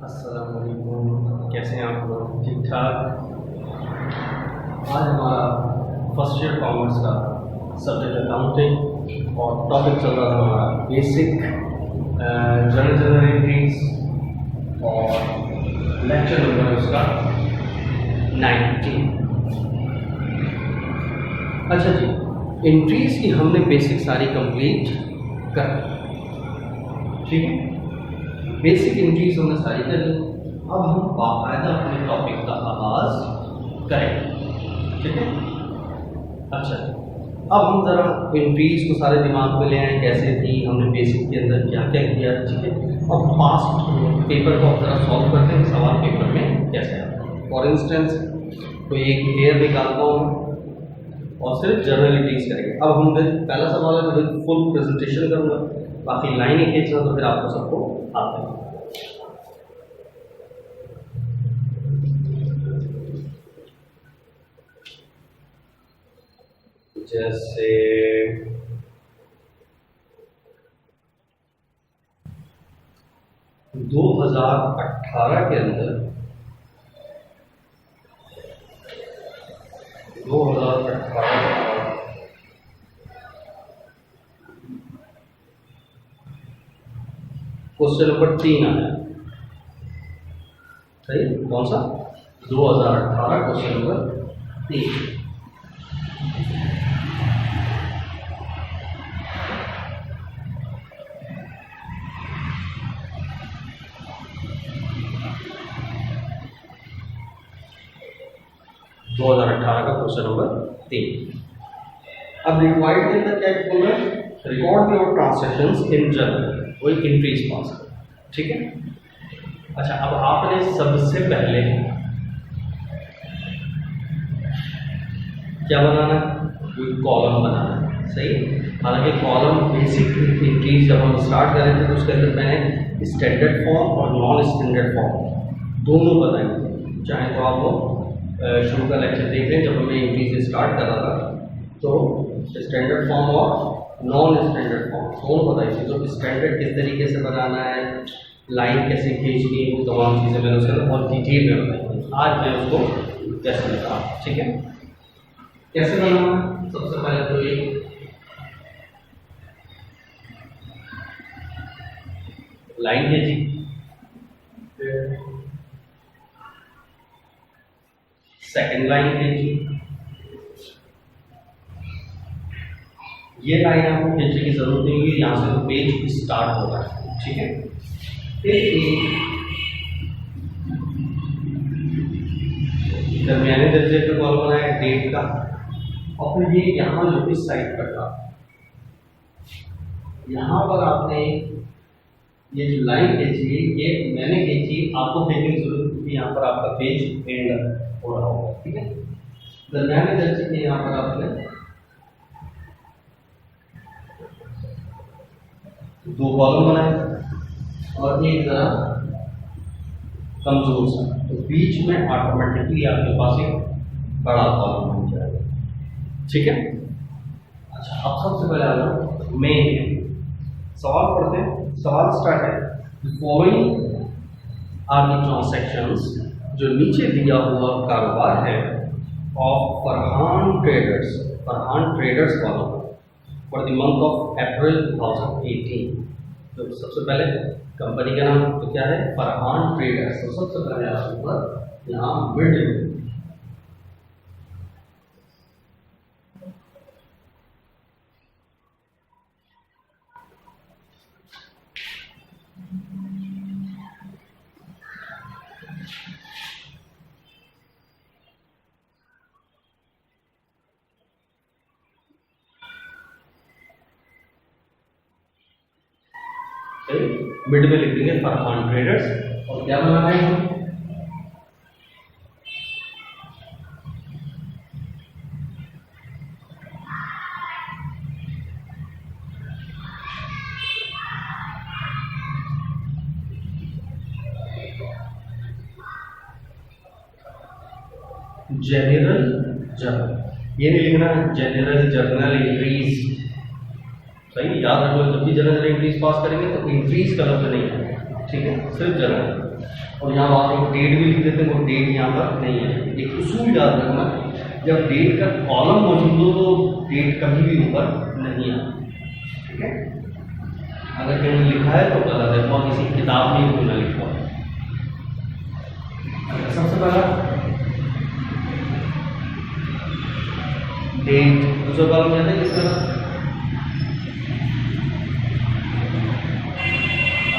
अस्सलाम वालेकुम, कैसे हैं आप लोग? ठीक ठाक। आज हमारा फर्स्ट ईयर कॉमर्स का सब्जेक्ट अकाउंटिंग और टॉपिक चल रहा था हमारा बेसिक जनरल एंट्रीज और लेक्चर नंबर है उसका 19। अच्छा जी, एंट्रीज की हमने बेसिक सारी कंप्लीट कर ली, ठीक है। बेसिक एंट्रीज हमने सारी कर ली। अब हम बाकायदा अपने टॉपिक का आगाज करेंगे, ठीक है। अच्छा, अब हम ज़रा एंट्रीज को सारे दिमाग में ले आए, कैसे थी, हमने बेसिक के अंदर क्या क्या किया, ठीक है। अब पास्ट पेपर को ज़रा सॉल्व करते हैं, सवाल पेपर में कैसे आता है। फॉर इंस्टेंस कोई एक हेयर निकालता हूँ और सिर्फ जर्नलिटीज करेंगे। अब हम पहला सवाल है तो फुल प्रेजेंटेशन करूँगा, बाकी लाइनें खींचना तो फिर आपको सबको आता है। जैसे 2018 के अंदर 2018 क्वेश्चन नंबर 3 आया, सही। कौन सा? 2018 क्वेश्चन नंबर 3। का क्वेश्चन नंबर 3। अब रिक्वायर्ड के अंदर क्या बोल रहा है? Record your transactions in journal, वही एंट्रीज पास कर, ठीक है। अच्छा, अब आपने सबसे पहले क्या बनाना है? कोई कॉलम बनाना है, सही। हालांकि कॉलम बेसिक एंट्रीज जब हम स्टार्ट कर रहे थे तो उसके अंदर मैंने स्टैंडर्ड फॉर्म और नॉन स्टैंडर्ड फॉर्म दोनों बताए। चाहे तो आप लोग शुरू का लेक्चर देख रहे हैं, जब हमने एंट्रीज स्टार्ट करा था तो स्टैंडर्ड फॉर्म और नॉन स्टैंडर्ड फॉर्म दोनों बताई थी। तो स्टैंडर्ड किस तरीके से बनाना है, लाइन कैसे खींचनी है, वो तमाम चीज़ें मैंने उसके अंदर बहुत डिटेल में बताई थी। आज मैं उसको कैसे बता, ठीक है। कैसे बनाना है? सबसे पहले तो ये लाइन खींची, सेकंड लाइन खींची। ये लाइन आपको खींचने की जरूरत नहीं होगी, यहाँ से तो पेज स्टार्ट होगा, ठीक है। फिर दरमियाने दर्जे का कॉलम बनाया डेट का, और फिर ये यहाँ जो इस साइड पर था, यहाँ पर आपने ये जो लाइन खींची, ये मैंने खींची, आपको खींचने की जरूरत होगी, यहाँ पर आपका पेज एंड हो रहा होगा, ठीक है। दरमियाने दर्जे के यहाँ पर आपने 2 कॉलम बनाए और एक जरा कमजोर सा, तो बीच में ऑटोमेटिकली आपके पास एक बड़ा कॉलम बन जाएगा, ठीक है। अच्छा, अब सबसे पहले आ जाओ मेन सवाल पढ़ते हैं। सवाल स्टार्ट है, फॉलोइंग आर द ट्रांसैक्शंस, जो नीचे दिया हुआ कारोबार है, ऑफ फरहान ट्रेडर्स वालों for the month of April 2018। तो सबसे पहले कंपनी का नाम तो क्या है? फरहान ट्रेडर्स। तो सबसे पहले आप ऊपर यहाँ मिड मिड में लिख देंगे फरहान ट्रेडर्स, और क्या बना रहे हैं? जनरल जर्नल, ये नहीं लिखना जनरल जर्नल एंट्रीज, सही। याद रखो, जब भी जनरल एंट्रीज पास करेंगे तो एंट्रीज का लफ्ज नहीं है, ठीक है, सिर्फ जनरल। और यहाँ आप एक डेट भी लिख देते हैं, वो डेट यहाँ पर नहीं है। एक उसूल याद रखना, जब डेट का कॉलम मौजूद हो तो डेट कभी भी ऊपर नहीं आती, ठीक है। अगर कहीं लिखा है तो गलत है, और किसी किताब में भी ना लिखा है। सबसे पहला डेट, दूसरा कॉलम क्या है इसका,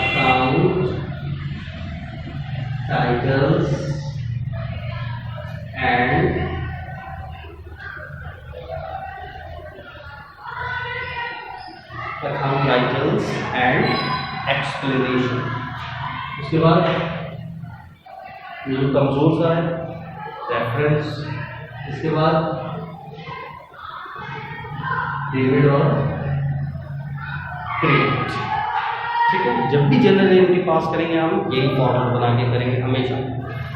account, titles and account titles and explanation. उसके बाद ये जो कमजोर सा है रेफरेंस, इसके बाद डेविड और क्रेडिट, ठीक है। जब भी जनरल एंट्री पास करेंगे हम यही फॉर्मेट बना के करेंगे हमेशा।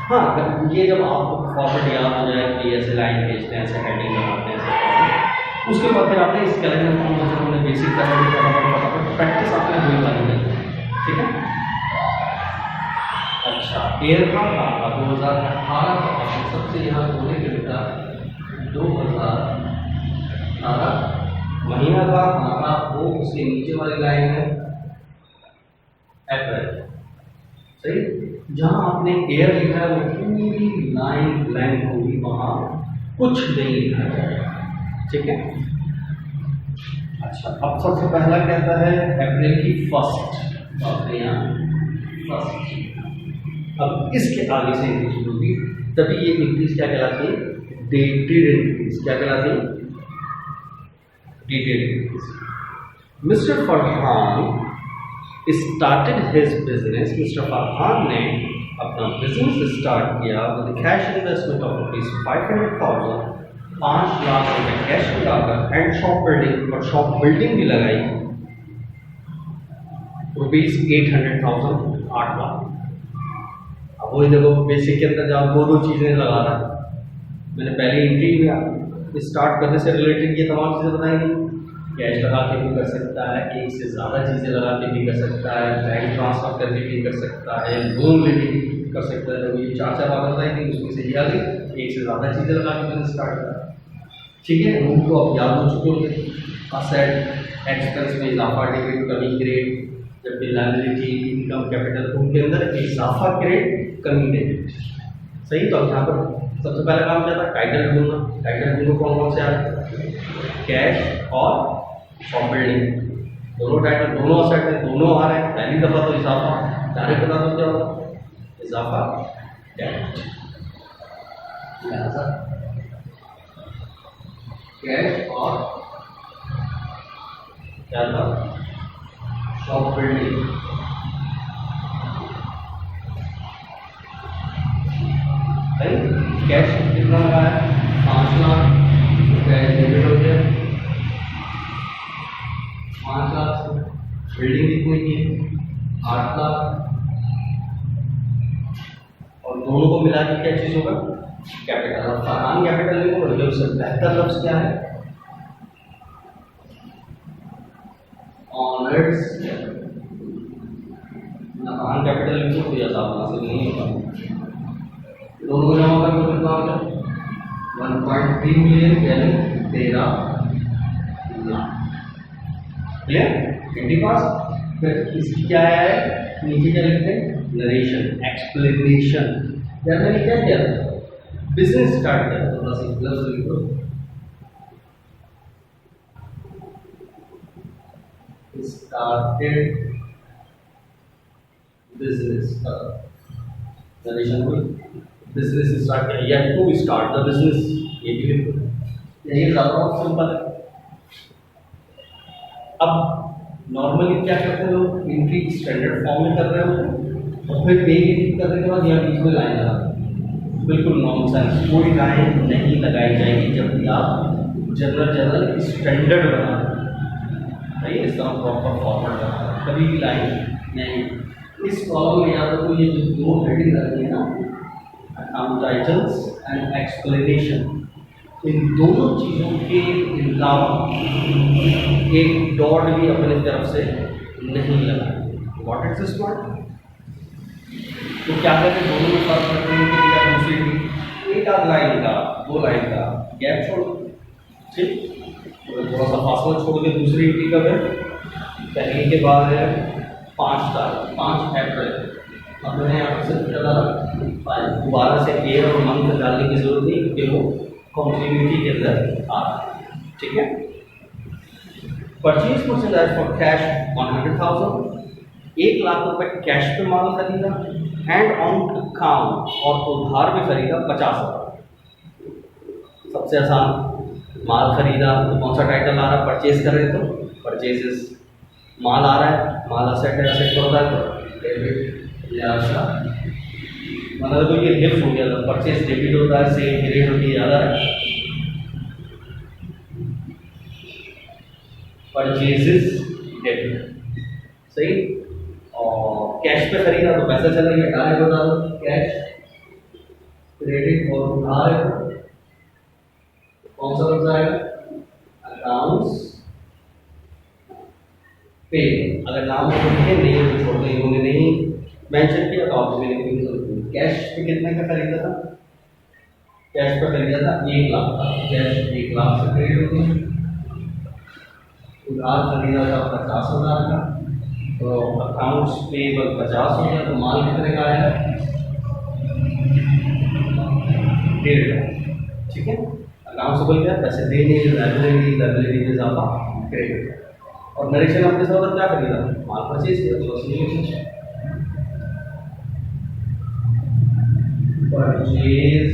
हाँ, अगर ये जब आपको फॉर्मेट याद हो जाए कि ऐसे लाइन भेजते हैं, ऐसे हेडिंग बनाते हैं, ऐसे उसके बाद फिर आपने इस कैलेंडर फॉर्म जैसे हमने बेसिक फटाफट प्रैक्टिस आपने हुई वाली है, ठीक है। अच्छा, 13 का 2018 का ऑप्शन सबसे यहाँ होने के लिए 2018 महीना का हमारा वो उसके नीचे वाली लाइन है अप्रैल, सही। जहाँ आपने एयर लिखा है वो पूरी लाइन ब्लैंक होगी, वहाँ कुछ नहीं लिखा जाएगा, ठीक है। अच्छा, अब सबसे पहला कहता है अप्रैल की फर्स्ट, आपने यहाँ फर्स्ट। अब इसके आगे से इंक्रीज होगी, तभी ये इंक्रीज क्या कहलाती है, डेटेड इंक्रीज। क्या कहलाती है, dated increase. Mister Farhan started his business, mister Farhan ने अपना बिजनेस स्टार्ट किया with cash investment of ₹500,000, 5 lakh रुपए कैश लगाकर, एंड शॉप बिल्डिंग, और शॉप बिल्डिंग भी लगाई ₹800,000, 8 लाख। अब वही देखो बेसिक के अंदर जाओ, दो चीज़ें लगा रहा है। मैंने पहले एंट्री में स्टार्ट करने से रिलेटेड ये तमाम चीज़ें बताई, कैश लगा के भी कर सकता है, एक से ज़्यादा चीज़ें लगा के भी कर सकता है, बैंक ट्रांसफर करके भी कर सकता है, लोन लेके भी कर सकता है। तो ये 4 बातें बताई थी, उसमें से ये आ गई, एक से ज़्यादा चीज़ें लगा के मैंने स्टार्ट करा, ठीक है। रूल तो आप याद हो चुके होंगे। असेट एक्सपेंस में इजाफा, डेबिट कमी क्रेडिट, जबकि लायबिलिटी इनकम कैपिटल उनके अंदर इजाफा क्रेडिट कमी डेबिट, सही। तो अब यहाँ पर सबसे पहला काम क्या था, टाइटल ढूंढना। टाइटल ढूंढो कौन कौन से आ रहे, कैश और शॉप बिल्डिंग, दोनों टाइटल, दोनों असेट है, दोनों आ रहे हैं। पहली दफा तो इजाफा, डायरेक्ट बता दो क्या होगा, इजाफा डेबिट, लिहाजा कैश और क्या था, शॉप बिल्डिंग। कैश कितना लगाया, 5 लाख, डेबिट हो गया 5 लाख से, बिल्डिंग कितने की है 8 लाख, और दोनों को मिला के क्या चीज होगा, कैपिटल। अब फरहान कैपिटल में तो सबसे बेहतर लफ्ज क्या है, ऑनर्स कैपिटल। फरहान कैपिटल में तो कोई आसान हासिल नहीं होगा। दोनों को जमा करके कितना हो गया, 1.3 मिलियन, यानी 13 लाख। क्लियर, इनके पास। फिर इसकी क्या है, नीचे क्या लिखते हैं, नरेशन, एक्सप्लेनेशन। क्या मैंने क्या किया, बिजनेस स्टार्ट किया, तो बस लफ्ज लिखो, स्टार्टेड बिजनेस, नरेशन हुई, बिजनेस स्टार्ट किया, या टू स्टार्ट द बिजनेस, ये भी लिखो। यही ज़्यादा सिंपल है। अब नॉर्मली क्या करते हैं लोग, एंट्री स्टैंडर्ड फॉर्म में कर रहे होते हैं, और फिर पेज एंट्री करने के बाद यहाँ बीच में लाइन लगा, बिल्कुल नॉनसेंस, कोई लाइन नहीं लगाई जाएगी जब भी आप जनरल स्टैंडर्ड बना रहे हैं, इसका प्रॉपर फॉर्मेट बना रहे हैं, कभी भी लाइन नहीं। इस कॉलम में याद रखो, ये जो 2 हेडिंग लगती है ना, अकाउंट टाइटल्स एंड एक्सप्लेनेशन, इन दोनों चीज़ों के अलावा एक डॉट भी अपने तरफ से नहीं लगा। व्हाट इज दिस वर्ड, तो क्या करते हैं, दोनों में फर्क करते हैं कि या दूसरी भी एक आध लाइन का, 2 लाइन का गैप छोड़, ठीक, तो थोड़ा सा फासला छोड़ के दूसरी इंट्री कब है, पहले के बाद है 5 तारीख 5 अप्रैल। अब मैंने यहाँ पर सिर्फ डाला 5, दोबारा से ईयर और मंथ डालने की जरूरत नहीं क्योंकि वो कॉन्टिन्यूटी के अंदर आ रहा है, ठीक है। Purchase merchandise for cash 100,000, 1 lakh रुपए कैश पे माल खरीदा, एंड ऑन अकाउंट और उधार में खरीदा 50,000। सबसे आसान, माल खरीदा तो कौन सा टाइटल आ रहा है, परचेज कर रहे तो परचेजेस, माल आ रहा है, माल असेट है, असेट होता है तो डेबिट या मतलब तो ये गिफ्ट हो गया था, परचेज डेबिट होता है, सेल क्रेडिट होती है, याद आ रहा है, परचेजेस डेबिट, सही। और कैश पे खरीदा तो पैसा चला गया, डायरेक्ट बता दो कैश क्रेडिट, और उधार है कौन सा बन जाएगा, अकाउंट्स पे। अगर नाम लिखे नहीं तो छोड़ दो, इन्होंने नहीं मेंशन किया तो आपको मैंने लिखने की जरूरत नहीं। कैश पे कितने का खरीदा था, कैश पे खरीदा था 1 लाख का, कैश 1 लाख से क्रेडिट हो गया। उधार खरीदा था 50,000 का, तो अकाउंट्स पेबल 50 हो गया, तो माल कितने का आया, 1.5 लाख, ठीक है। अकाउंट्स बोल गया पैसे देने, लायबिलिटी में इजाफा, क्रेडिट। और नरेशन अपने साथ क्या खरीदा, माल परचेज किया, तो परचेज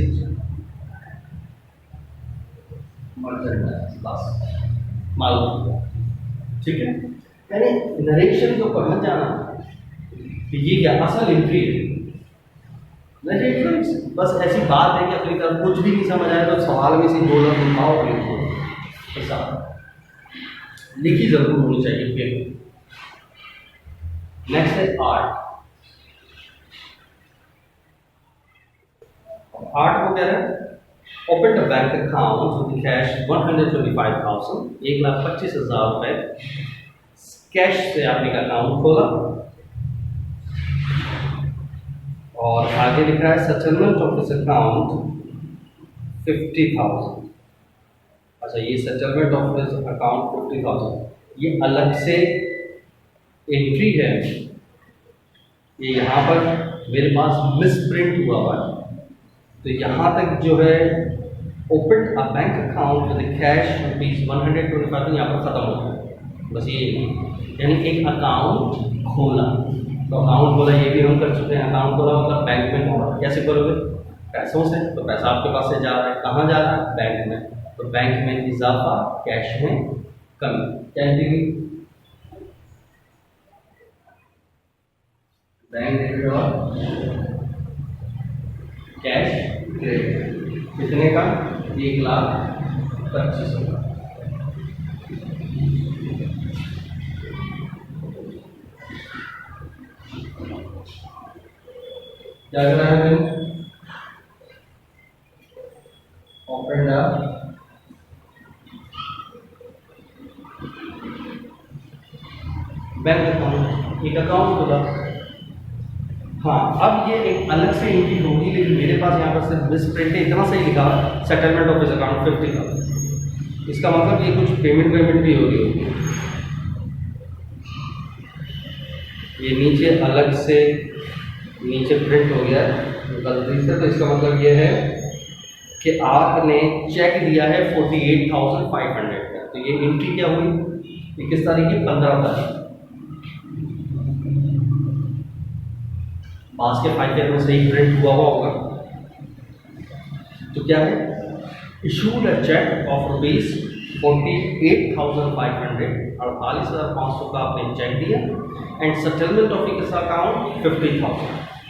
मर्चेंडाइज बस माल, ठीक है। यानी नरेशन के ऊपर मत जाना कि ये क्या असल एंट्री है, नरेशन बस ऐसी बात है कि अपनी तरफ कुछ भी नहीं समझ आया तो सवाल में से बोला तो पाओ लिखो, ऐसा लिखी जरूर होनी चाहिए फिर। नेक्स्ट है आर्ट। आर्ट को क्या है, open the bank account with cash 125,000, 1,25,000 रुपए कैश से आपने का अकाउंट खोला, और आगे लिखा है सेटलमेंट ऑफ दिस अकाउंट 50,000। अच्छा, ये सेटलमेंट ऑफ दिस अकाउंट 50,000 ये अलग से एंट्री है, ये यहाँ पर मेरे पास मिस प्रिंट हुआ हुआ है, तो यहाँ तक जो है open a bank account with cash ₹125 यहाँ पर ख़त्म हो गया, बस ये, यानी एक अकाउंट खोला, तो अकाउंट खोला ये भी हम कर चुके हैं, अकाउंट खोला मतलब बैंक में खोला, कैसे करोगे, पैसों से, तो पैसा आपके पास से जा रहा है, कहाँ जा रहा है, बैंक में, तो बैंक में इजाफा, कैश में कमी, क्या एंट्री, बैंक डेबिट और कैश क्रेडिट, कितने का, 1,25,000। क्या करना है फिर, ओपन द बैंक अकाउंट, एक अकाउंट खुला। हाँ, अब ये एक अलग से एंट्री होगी, लेकिन मेरे पास यहाँ पर सिर्फ मिस प्रिंट है, इतना सही लिखा सेटलमेंट ऑफ दिस अकाउंट 50,000, इसका मतलब ये कुछ पेमेंट भी हो रही होगी, ये नीचे अलग से नीचे प्रिंट हो गया गलती से, तो इसका मतलब ये है कि आपने चेक दिया है 48,500 का, तो ये एंट्री क्या हुई, ये किस तारीख की, 15 तारीख, पास के फाइल में सही प्रिंट हुआ होगा, तो क्या है, इशूड अ चेक ऑफ ₹48,500, 48,500 का आपने चेक दिया, and settlement of this account 50,000,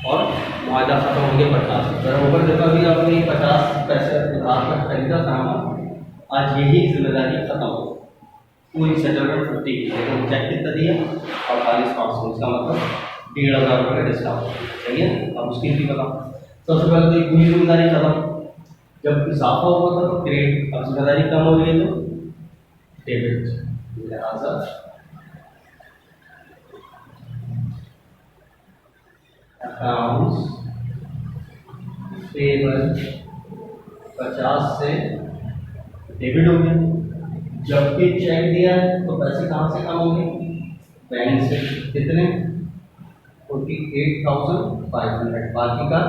और मुआवजा खत्म हो गया 50। ऊपर देखा भी आपने 50 पैसे उधार पर खरीदा सामान, आज यही जिम्मेदारी खत्म हो, पूरी सेटलमेंट 50, लेकिन चेक कितना दिया, 48,500, इसका मतलब 1,500 रुपये का डिस्काउंट, सही है। अब उसकी भी बताओ, सबसे पहले तो पूरी जिम्मेदारी खत्म, जब इजाफा हुआ था तो क्रेडिट, अब जिम्मेदारी कम हो रही है तो डेबिट, लिहाजा अकाउंट्स पेबल 50 से डेबिट हो गया। जब भी चेक दिया है तो पैसे कहाँ से कम होंगे? बैंक से। कितने? 48,500। बाकी का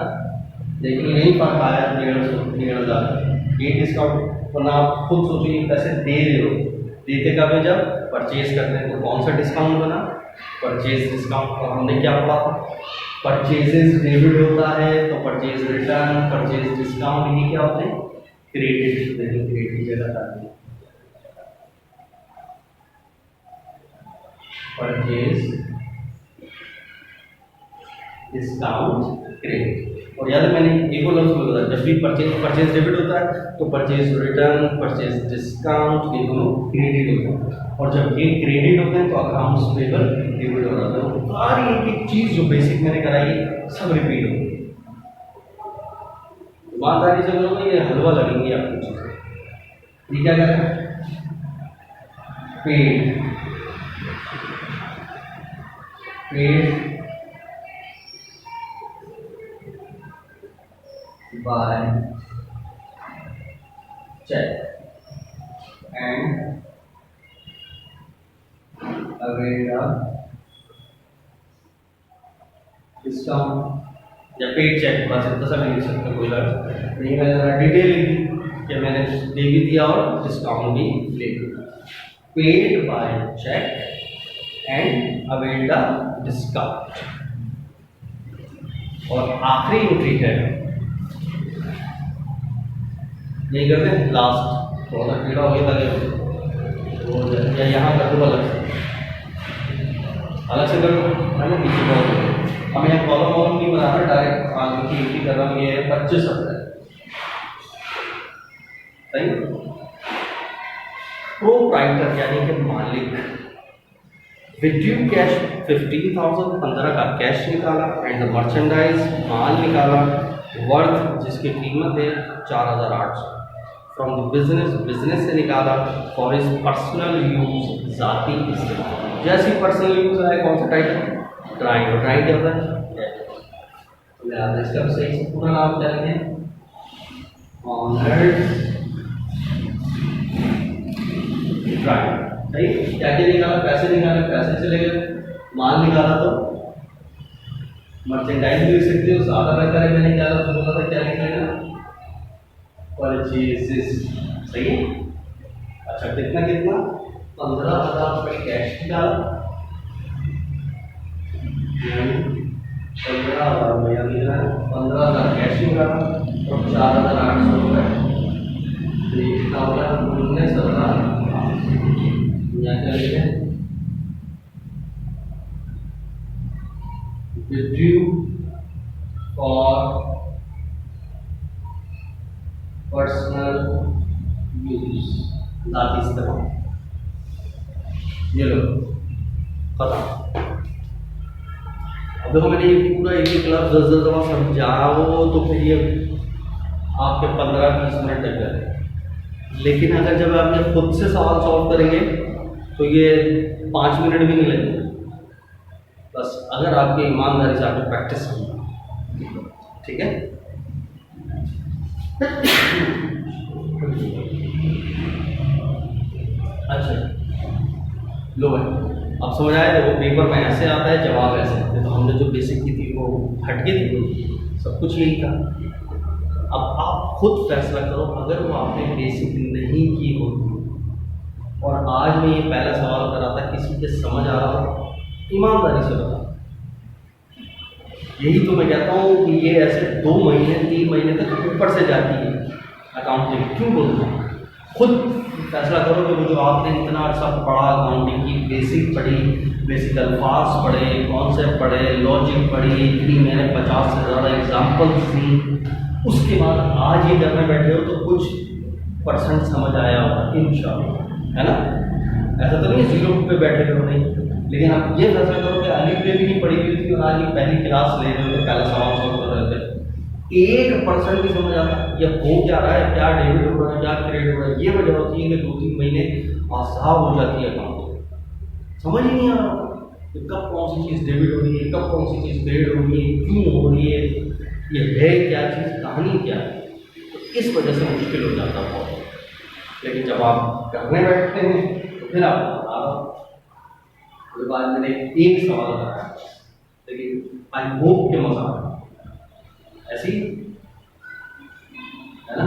देखिए यही फर्क आया 1,500 ये डिस्काउंट। वरना आप खुद सोचिए पैसे दे रहे हो, देते कब है? जब परचेज करते हैं। तो कौन सा डिस्काउंट बना? Purchase discount. और हमने क्या पढ़ा था? परचेजेस डेबिट होता है तो परचेज रिटर्न, परचेज डिस्काउंट ये क्या होते हैं? क्रेडिट। देखिए क्रेडिट की जगह आती है परचेज डिस्काउंट क्रेडिट। और याद है मैंने एक और लफ्ज़ बोला था, जब भी परचेज डेबिट होता है तो परचेज रिटर्न, परचेज डिस्काउंट ये दोनों क्रेडिट होता है। और जब ये क्रेडिट होते हैं तो अकाउंट्स पेबल डेबिट हो रहा है। सारी एक एक चीज़ जो बेसिक मैंने कराई है सब रिपीट होगी। ईमानदारी से बोलो ये हलवा लगेंगी आपको चीज़ें। ये क्या करें? Paid by check and avail discount या पेड चेक। बस इतना सा नहीं लिख सकते, कोई लग नहीं। मैंने डिटेल लिखी कि मैंने दे भी दिया और डिस्काउंट भी ले लिया। Paid by cheque and avail the discount. और आखिरी एंट्री है यही करते हैं लास्ट। थोड़ा सा कीड़ा हो गया था या यहाँ कर दो अलग से कर दो, है ना? पीछे बहुत हो गया। हमें यहाँ कॉलम वॉलम नहीं बनाना, डायरेक्ट आगे की एंट्री कर रहा हूँ। ये 25 है, सही। प्रोप्राइटर यानी कि मालिक। विड्यू कैश 15,000 15 का कैश निकाला एंड मर्चेंडाइज माल निकाला वर्थ जिसकी कीमत है 4,800 फ्रॉम द बिजनेस से निकाला फॉर हिज पर्सनल यूज ज़ाती इस्तेमाल। जैसे पर्सनल यूज है कौन सा टाइटल? ड्राइंग। और ड्राइंग क्या होता है? इसका सही से पूरा नाम क्या लिखें? Honoured drawing. सही। क्या क्या निकाला? पैसे निकाले, पैसे चले गए। माल निकाला तो मर्चेंडाइज भी लिख सकते हो, ज़्यादा बेहतर है। मैंने क्या बोला था, क्या लिखना? परचेजेस। सही है। अच्छा कितना कितना? 15,000 रुपये कैश निकाला, 15,000 रुपया मिल रहा है। 15,000 कैश निकाला और 4,800 रुपये कितना हो गया? 19,000। यहाँ क्या लिखे? विड्यू फॉर पर्सनल यूज ज़ाती इस्तेमाल। ये लो खत्म। अब देखो मैंने ये पूरा एक एक क्लास 10 दफ़ा समझाओ तो फिर ये आपके 15-20 मिनट लग जाए। लेकिन अगर जब आपने खुद से सवाल सॉल्व करेंगे तो ये 5 मिनट भी नहीं लगेंगे। बस अगर आपकी ईमानदारी से आपने प्रैक्टिस करना, ठीक है? अच्छा लो भाई अब समझ आया। देखो पेपर में ऐसे आता है, जवाब ऐसे आते हैं। तो हमने जो बेसिक की थी वो हट गई थी, सब कुछ यही था। अब आप खुद फैसला करो, अगर वो आपने बेसिक नहीं की होती और आज मैं ये पहला सवाल कर रहा था, किसी के समझ आ रहा हो, ईमानदारी से बता। यही तो मैं कहता हूँ कि ये ऐसे 2 महीने 3 महीने तक ऊपर से जाती है अकाउंटिंग। क्यों बोलता हूँ? खुद फैसला करो कि वो जो आपने इतना अच्छा पढ़ा, अकाउंटिंग की बेसिक पढ़ी, बेसिक अल्फाज पढ़े, कॉन्सेप्ट पढ़े, लॉजिक पढ़ी, इतनी मैंने 50 से ज़्यादा एग्जाम्पल्स दी, उसके बाद आज ये करने बैठे हो तो कुछ % समझ आया होगा इंशाअल्लाह, है ना? ऐसा तो नहीं 0 पे बैठे हो नहीं। लेकिन आप ये फैसला करो कि अली पे भी नहीं पढ़ी हुई थी और आज ये पहली क्लास ले रहे हो, पहला सवाल सॉल्व कर रहे थे, 1% भी समझ आता या हो क्या रहा है, क्या डेबिट हो रहा है, क्या क्रेडिट हो रहा है। ये वजह होती है कि 2-3 महीने आसाब हो जाती है अकाउंट, समझ ही नहीं आ रहा। कि कब कौन सी चीज़ डेबिट हो रही है, कब कौन सी चीज़ क्रेडिट हो रही है, क्यों हो रही है, ये है क्या चीज़, कहानी क्या है। तो इस वजह से मुश्किल हो जाता है बहुत। लेकिन जब आप करने बैठते हैं तो फिर आपको बता रहा हूँ। उसके बाद मैंने एक सवाल करा, लेकिन आई होप के मजा आए ऐसी है ना।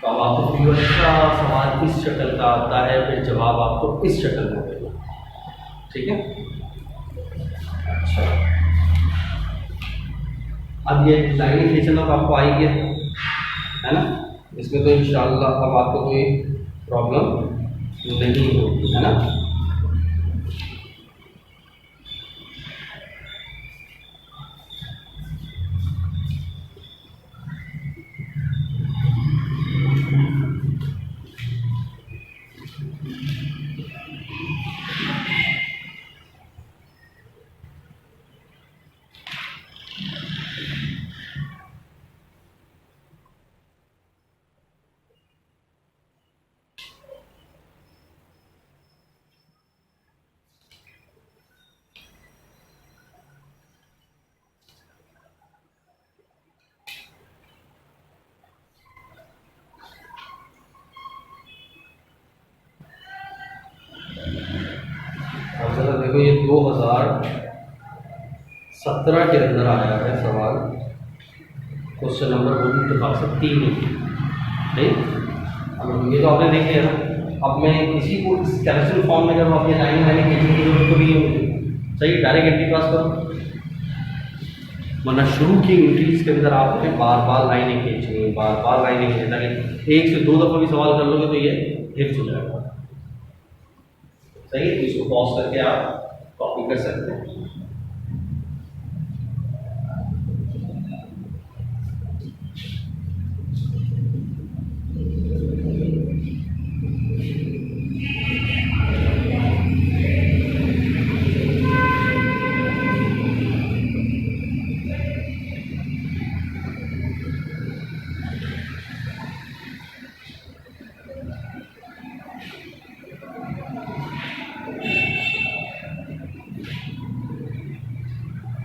तो अब आपको फिर अच्छा सवाल इस शक्ल का आता है, फिर जवाब आपको इस शक्ल में देगा, ठीक है। अच्छा, अब ये लाइनिंग खींचना तो आपको आई गया है ना, इसमें तो इंशाल्लाह अब आपको कोई प्रॉब्लम नहीं होगी, है ना। अब जरा देखो, ये 2017 के अंदर आया है सवाल, क्वेश्चन नंबर वो भी इत्तेफाक से 3 ही, ठीक। अब ये तो आपने देख लिया ना। अब मैं किसी को इस कैरेक्टर फॉर्म में करूँ, अपनी लाइन लाइन खींचने की जरूरत तो नहीं है मुझे, सही, डायरेक्ट एंट्री पास करो। वरना शुरू की एंट्रीज के अंदर आपने बार बार लाइनें खींचनी, बार बार लाइनें खींचनी, ताकि 1 से 2 दफ़ा भी सवाल कर लोगे तो ये हिफ्ज हो जाएगा, सही है। तो इसको पॉज करके आप कॉपी कर सकते हैं।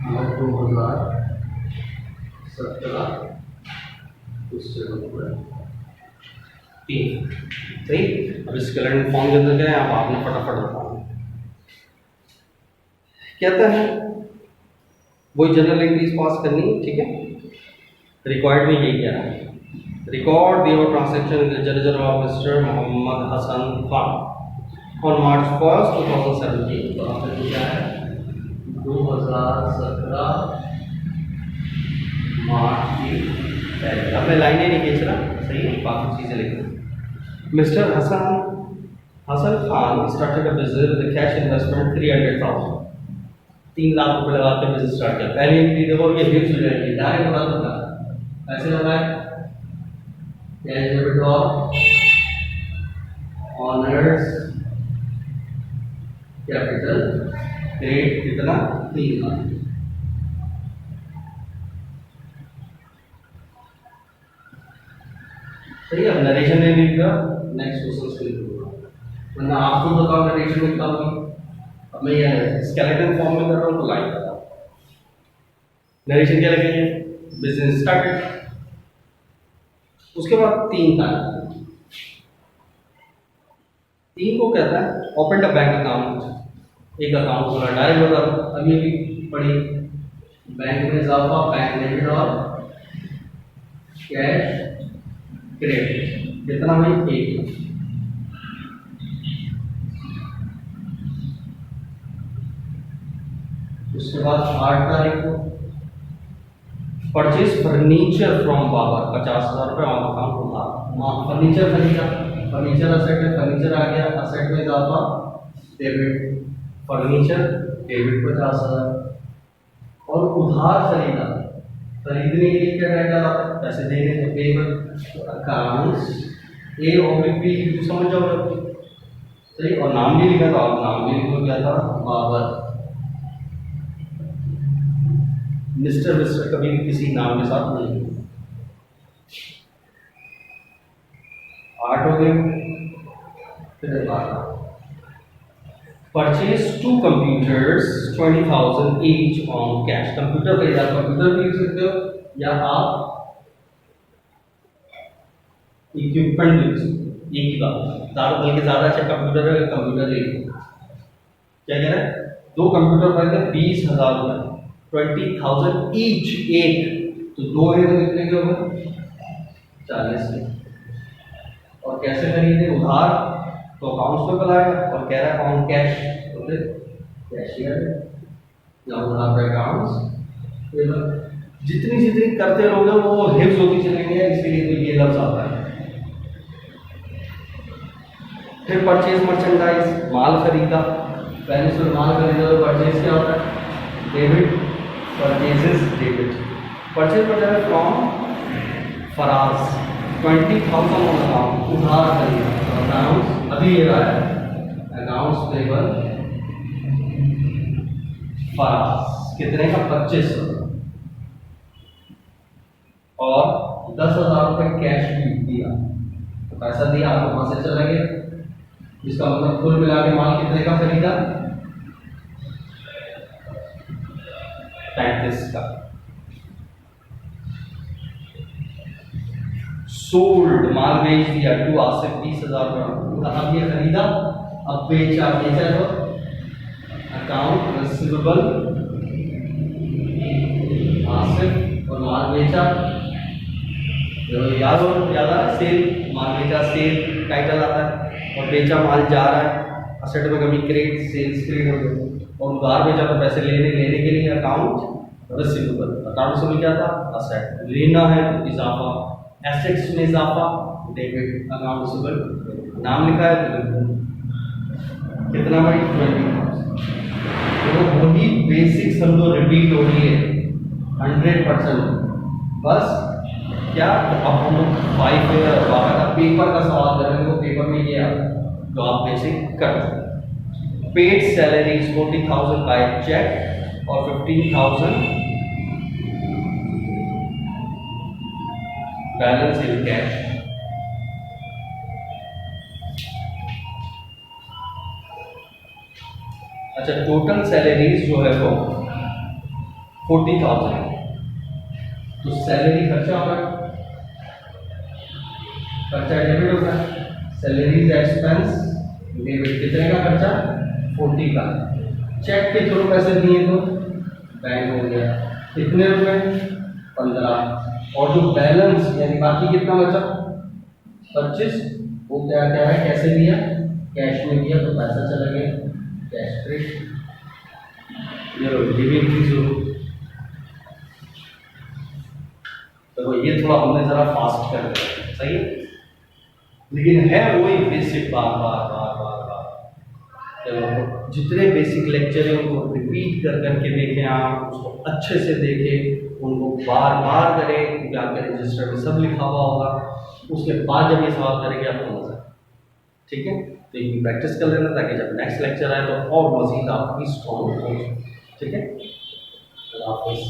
नंबर 2017 क्वेश्चन नंबर 3, सही। अब इस कैलेंडर फॉर्म के अंदर क्या है, आप आपने फटाफट बताना। कहता है वही जनरल एंट्रीज पास करनी, ठीक है। रिक्वायर्ड में यही कह रहा है, record your transaction in the journal of mister Mohammad Hasan Khan on March 1, 2017। तो आपने क्या है, 2017 मार्च की पहले। अब मैं लाइनें नहीं खींच रहा, सही है, बाकी चीज़ें लिख रहा। Mister Hasan Khan started a business with cash investment 300,000, 3 lakh रुपए लगा के बिजनेस स्टार्ट किया। पहली एंट्री देखो, ये फिक्स हो जाएगी, डायरेक्ट बता दूंगा ऐसे होता है। कैश डेबिट और ऑनर्स कैपिटल क्रेडिट कितना, 3 लाख। सही है। अब नरेशन ने लिख दिया, नेक्स्ट क्वेश्चन से लिखूंगा, वरना आपको बताओ नरेशन में क्या होगी। अब मैं ये स्केलेटन फॉर्म में कर रहा हूँ तो लाइन कर रहा हूँ। नरेशन क्या लिखेंगे, बिजनेस स्टार्टेड, उसके बाद 3 तारीख, 3 को कहता है ओपन अ बैंक अकाउंट, एक अकाउंट खोला, डायरेक्ट बता दो। अब ये भी पढ़ी, बैंक में इजाफा, बैंक डेबिट और कैश क्रेडिट, कितना भाई, 1 लाख। उसके बाद 8 तारीख को परचेज फर्नीचर फ्रॉम बाबर, 50,000 रुपये वहाँ काम होता, वहाँ फर्नीचर खरीदा, फर्नीचर असेट है, फर्नीचर आ गया, असेट में इजाफा, डेबिट, फर्नीचर डेबिट 50,000। और उधार खरीदा, खरीदने के लिए क्या डाला, पैसे देने तो पेबल, अकाउंट्स A/B समझ जाओ सही। और नाम भी लिखा था, और नाम भी लिखा गया था बाबर। मिस्टर कभी भी किसी नाम के साथ नहीं। 8 हो गए, फिर 12, purchase 2 computers 20,000 each on cash। Computer खरीदा, कंप्यूटर भी लिख सकते हो या आप इक्विपमेंट लिख सकते हो, एक ही बात। ज़्यादा बल्कि ज़्यादा अच्छा कंप्यूटर है, कंप्यूटर ले लो। क्या कह रहा है? 2 कंप्यूटर खरीदे 20,000 रुपये, 20,000 ईच, एक, तो 2 है तो कितने के होगा? 40 के। और कैसे खरीदे? उधार, तो अकाउंट्स में बुलाएगा, और कह रहा है ऑन कैश, तो फिर कैशियर या उधार पे अकाउंट्स। जितनी जितनी करते रहोगे वो हिफ्ज होती चलेंगे, इसीलिए तो ये लफ्ज आता है। फिर परचेज मर्चेंडाइज, माल खरीदा, पहले से माल खरीदा तो परचेज क्या होता है? Debit, purchases debit. Purchase merchandise from Faraz 20,000 on account, उधार खरीदा, अकाउंट्स अभी ये रहा है अकाउंट्स पेबल फराज, कितने का? 25,000। और 10,000 रुपये कैश भी दिया, तो पैसा दिया, आपको वहां से चला गया, इसका मतलब कुल मिला के माल कितने का खरीदा? 35 का। सोल्ड, माल बेच दिया, टू आसिफ 20,000 रुपये, अब ये खरीदा, अब बेचा, बेचा तो अकाउंट रिसीवेबल आसिफ, और माल बेचा, याद हो, याद आ, सेल, माल बेचा, सेल टाइटल आता है, और बेचा माल जा रहा है, असेट में कभी क्रेडिट, सेल्स क्रेडिट हो गया, और उधार बेचा तो पैसे लेने के लिए अकाउंट रिसीवेबल, अकाउंट से क्या था? असेट, लेना है तो इजाफा, एसेट्स में इजाफा, डेबिट, अकाउंट रिसीवेबल, नाम लिखा है तो कितना बड़ी? 20,000। तो वही बेसिक समझो रिपीट हो रही है 100%। बस क्या, अब हम लोग 5 पेपर का सवाल करेंगे, तो पेपर में ये आता है जो आप बेसिक कर सकते। पेड सैलरीज 40,000 बाय चेक और 15,000 बैलेंस इन कैश। अच्छा, टोटल सैलरीज जो है वो 40,000 है, तो सैलरी खर्चा होगा, खर्चा डेबिट होगा, सैलरीज एक्सपेंस डेबिट, कितने का खर्चा? 40 का। चेक के थ्रू पैसे दिए तो बैंक हो गया, कितने रुपए? 15, और जो बैलेंस यानी बाकी कितना बचा? 25, वो क्या क्या है, कैसे दिया? कैश में दिया, तो पैसा चला गया कैश क्रेडिट। ये भी इंक्रीज हो, तो ये थोड़ा हमने जरा फास्ट कर दिया, सही है, लेकिन है वही बेसिक बार बार बार बार बार। चलो, जितने बेसिक लेक्चर हैं उनको रिपीट कर करके देखें, आप उसको अच्छे से देखें, उनको बार बार करें, जाकर रजिस्टर में सब लिखा हुआ होगा, उसके बाद जब ये सवाल करेंगे आपको मजा, ठीक है। तो इनकी प्रैक्टिस कर लेना, ताकि जब नेक्स्ट लेक्चर आए तो और मजीद आप स्ट्रॉन्ग हो, ठीक है। अल्लाह हाफ़िज़।